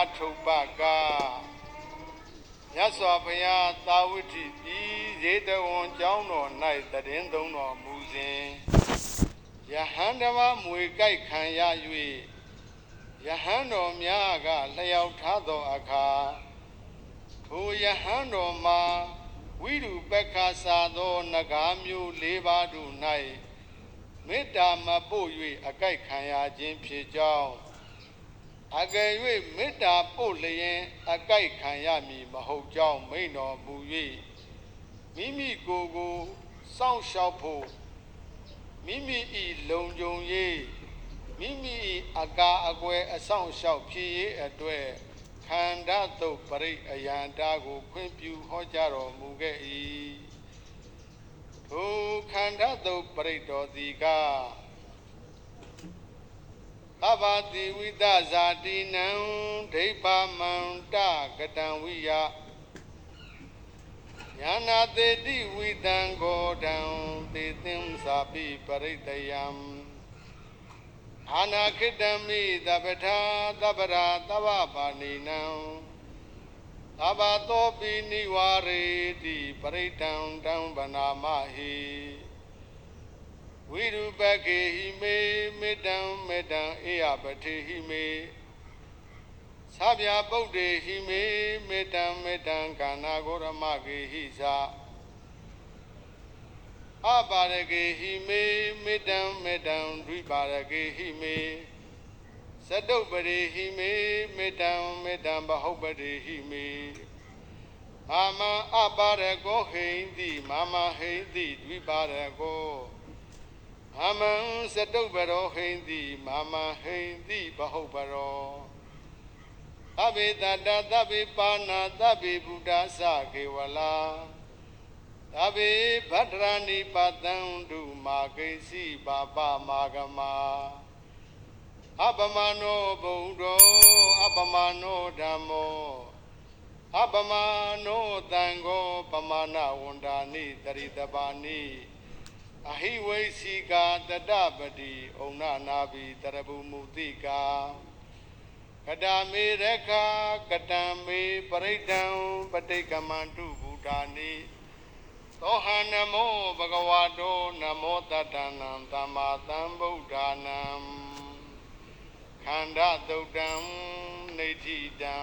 အထုပ္ပကမြတ်စွာဘုရားသာဝတိဤဇေတဝန်ကျောင်းတော်၌တည်င်းသုံးတော်မူစဉ်ယဟန်ဓမ္မမွေကြိုက်ခံရ၍ယဟန်တော်များကလျှောက်ထားသောအခါထိုယဟန်တော်မှာဝိရုပက္ခစာသောနဂါမျိုး၄ပါးတို့၌မေတ္တာမပို့၍အကြိုက်ခံရခြင်းဖြစ်ကြောင်းအကယ်၍မေတ္တာပို့လျင်အကြိုက်ခံရမည်မဟုတ်ကြောင်းမိန့်တော်မူ၍မိမိကိုယ်ကိုစောင့်ရှောက်ဖို့မိမိ၏လုံခြုံရေးမိမိ၏အကာအကွယ်အဆောင်ရှောက်ဖြစ်ရေးအတွက်ခန္ဓာသုတ်ပရိအယံတာကိုခွင့်ပြုဟောကြားတော်မူခဲ့၏ထိုခန္ဓာသုတ်ပရိတော်သည်ကသဗ္ဗတိဝိသဇာတိနံဒိဋ္ဌမန္တကတံဝိယညာနာတေတိဝိတံဂောတံတေသင်္စာပိပရိတယံအာနာခိတမိသဗ္ဗထာသဗ္ဗရာသဗ္ဗပါဏိနံသဗ္ဗသောပိနိဝါရေတိပရိတံတံဗနာမဟိဝိရုပကေဟိမေမေတ္တံမေတ္တံအေယပတိဟိမေသဗ္ဗဗုဒ္ဓေဟိမေမေတ္တံမေတ္တံကာနာဂောရမကေဟိသာအပါရကေဟိမေမေတ္တံမေတ္တံဒွိပါရကေဟိမေသတုပ္ပရိဟိမေမေတ္တံမေတ္တံဘဟုပ္ပရိဟိမေမာမအပါရကောဟိန္တိမာမဟိန္တိဒွိပါရကောမာမံသတုပ္ပရောဟိန္တိမာမဟိန္တိဘဟုပ္ပရောသဗ္ဗေတတ္တသဗ္ဗေပါဏာသဗ္ဗေဘုဒ္ဓသကေဝလာသဗ္ဗေဗတ္တရဏိပတံဒုမာဂိစီပါပမာဂမအပမနောဘုဒ္ဓောအပမနောဓမ္မောအပမနောသံဃောပမာဏဝန္ဒာနိတရိတပါနိအဟိဝိစီကာတတပတိဩနနာဘိတရဗုမုတိကာကတမေရခာကတံမေပရိဒံပဋိကမန္တုဘုဒ္ဓာနိသောဟနမောဘဂဝတောနမောတတ္တနံသမ္မာသမ္ဗုဒ္ဓနာံခန္ဓာသုတ်တံနေတိတံ